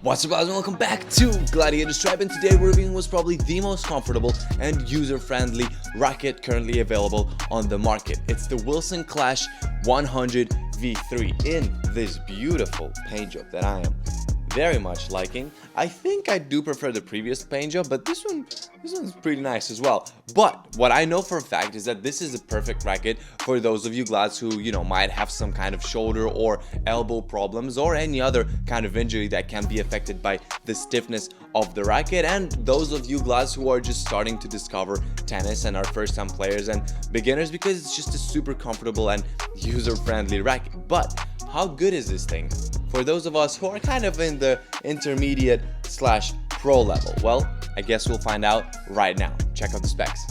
What's up guys, and welcome back to Gladiators, and today we're reviewing what's probably the most comfortable and user-friendly racket currently available on the market. It's the Wilson Clash 100 V3 in this beautiful paint job that I am very much liking. I think I do prefer the previous paint job, but this one's pretty nice as well. But what I know for a fact is that this is a perfect racket for those of you glads who, might have some kind of shoulder or elbow problems or any other kind of injury that can be affected by the stiffness of the racket, and those of you glads who are just starting to discover tennis and are first-time players and beginners, because it's just a super comfortable and user-friendly racket. But how good is this thing for those of us who are kind of in the intermediate / pro level? Well, I guess we'll find out right now. Check out the specs.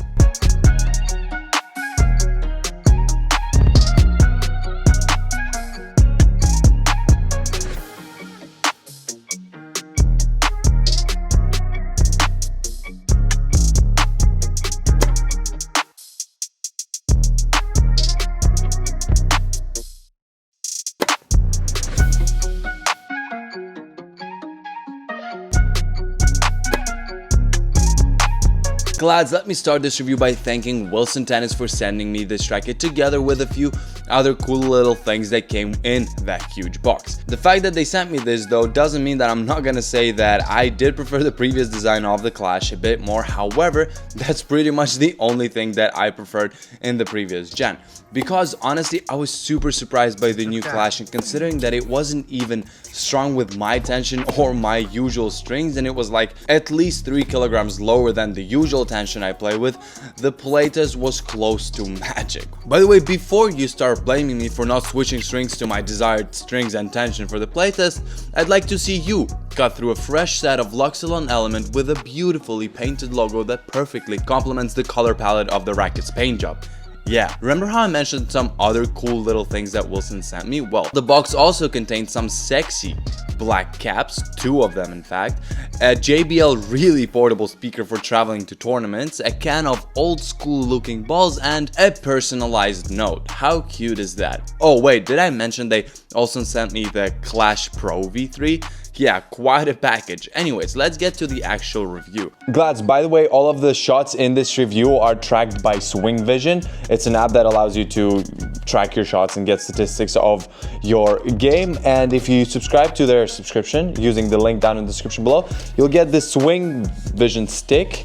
Glads, let me start this review by thanking Wilson Tennis for sending me this racket together with a few other cool little things that came in that huge box. The fact that they sent me this though doesn't mean that I'm not gonna say that I did prefer the previous design of the Clash a bit more. However, that's pretty much the only thing that I preferred in the previous gen, because honestly I was super surprised by the new Clash, and considering that it wasn't even strung with my tension or my usual strings, and it was like at least 3 kilograms lower than the usual tension I play with, the playtest was close to magic. By the way, before you start blaming me for not switching strings to my desired strings and tension for the playtest, I'd like to see you cut through a fresh set of Luxilon element with a beautifully painted logo that perfectly complements the color palette of the racket's paint job. Yeah, remember how I mentioned some other cool little things that Wilson sent me? Well, the box also contains some sexy black caps, 2 of them in fact, a JBL really portable speaker for traveling to tournaments, a can of old school looking balls, and a personalized note. How cute is that? Oh wait, did I mention they also sent me the Clash Pro V3? Yeah, quite a package. Anyways, let's get to the actual review. Glads, by the way, all of the shots in this review are tracked by Swing Vision. It's an app that allows you to track your shots and get statistics of your game. And if you subscribe to their subscription using the link down in the description below, you'll get this Swing Vision stick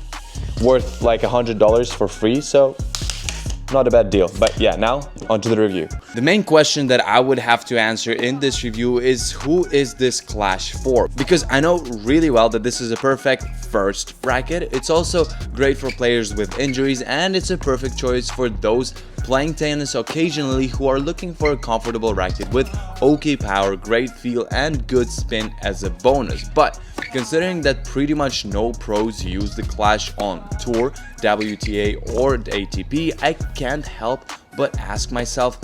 worth like $100 for free. So not a bad deal. But yeah, now onto the review. The main question that I would have to answer in this review is, who is this Clash for? Because I know really well that this is a perfect first racket. It's also great for players with injuries, and it's a perfect choice for those playing tennis occasionally who are looking for a comfortable racket with okay power, great feel, and good spin as a bonus. But considering that pretty much no pros use the Clash on tour, WTA, or ATP, I can't help but ask myself,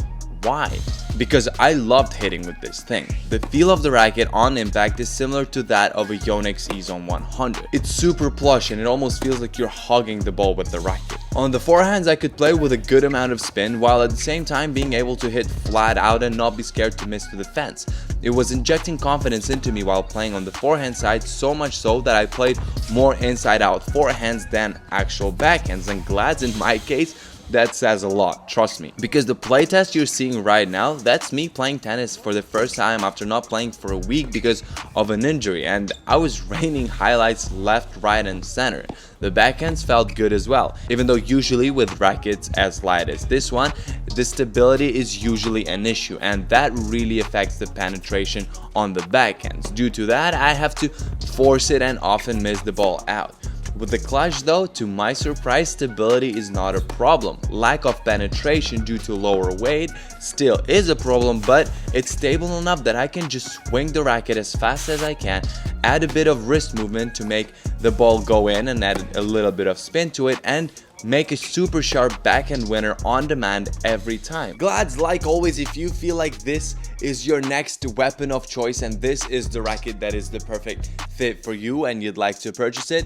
why? Because I loved hitting with this thing. The feel of the racket on impact is similar to that of a Yonex E-Zone 100. It's super plush and it almost feels like you're hugging the ball with the racket. On the forehands, I could play with a good amount of spin while at the same time being able to hit flat out and not be scared to miss to the fence. It was injecting confidence into me while playing on the forehand side, so much so that I played more inside out forehands than actual backhands, and Glads in my case, that says a lot, trust me. Because the playtest you're seeing right now, that's me playing tennis for the first time after not playing for a week because of an injury, and I was raining highlights left, right, and center. The backhands felt good as well, even though usually with rackets as light as this one, the stability is usually an issue, and that really affects the penetration on the backhands. Due to that, I have to force it and often miss the ball out. With the Clash though, to my surprise, stability is not a problem. Lack of penetration due to lower weight still is a problem, but it's stable enough that I can just swing the racket as fast as I can, add a bit of wrist movement to make the ball go in and add a little bit of spin to it, and make a super sharp backhand winner on demand every time. Glads, like always, if you feel like this is your next weapon of choice and this is the racket that is the perfect fit for you and you'd like to purchase it,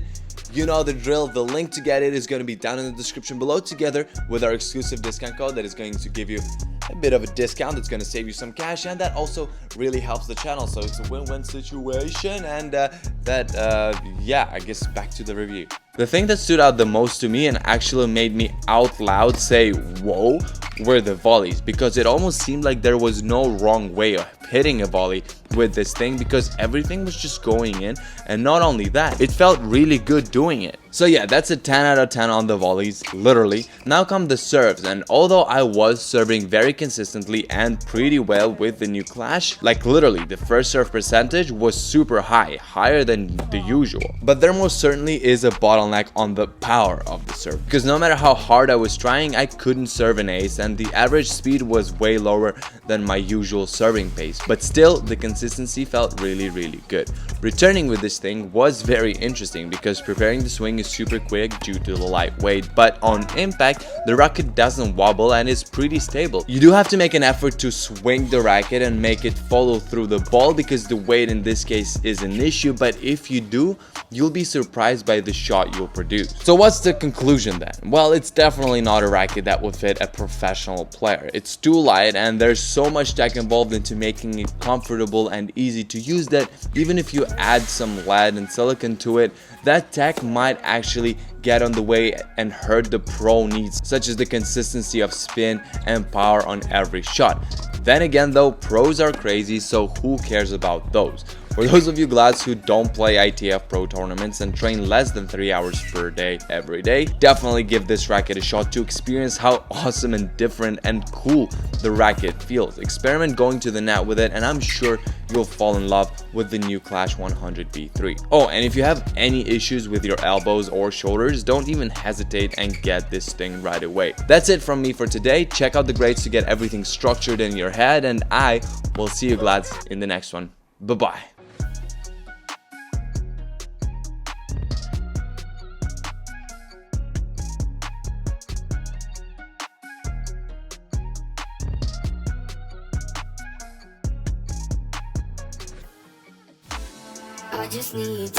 you know the drill. The link to get it is going to be down in the description below, together with our exclusive discount code that is going to give you a bit of a discount that's going to save you some cash, and that also really helps the channel. So it's a win-win situation, and yeah, I guess back to the review. The thing that stood out the most to me and actually made me out loud say whoa were the volleys, because it almost seemed like there was no wrong way of hitting a volley with this thing, because everything was just going in, and not only that, it felt really good doing it. So yeah, that's a 10 out of 10 on the volleys, literally. Now come the serves, and although I was serving very consistently and pretty well with the new Clash, like literally the first serve percentage was super high, higher than the usual. But there most certainly is a bottleneck on the power of the serve, because no matter how hard I was trying, I couldn't serve an ace, and the average speed was way lower than my usual serving pace. But still, the consistency felt really good. Returning with this thing was very interesting, because preparing the swing is super quick due to the light weight, but on impact the racket doesn't wobble and is pretty stable. You do have to make an effort to swing the racket and make it follow through the ball, because the weight in this case is an issue, but if you do, you'll be surprised by the shot you'll produce. So what's the conclusion then? Well, it's definitely not a racket that would fit a professional player. It's too light, and there's so much tech involved into making it comfortable and easy to use that even if you add some lead and silicon to it, that tech might actually get on the way and hurt the pro needs, such as the consistency of spin and power on every shot. Then again though, pros are crazy, so who cares about those? For those of you glads who don't play ITF Pro tournaments and train less than 3 hours per day every day, definitely give this racket a shot to experience how awesome and different and cool the racket feels. Experiment going to the net with it, and I'm sure you'll fall in love with the new Clash 100B3. Oh, and if you have any issues with your elbows or shoulders, don't even hesitate and get this thing right away. That's it from me for today. Check out the grades to get everything structured in your head, and I will see you glads in the next one. Bye-bye. I just need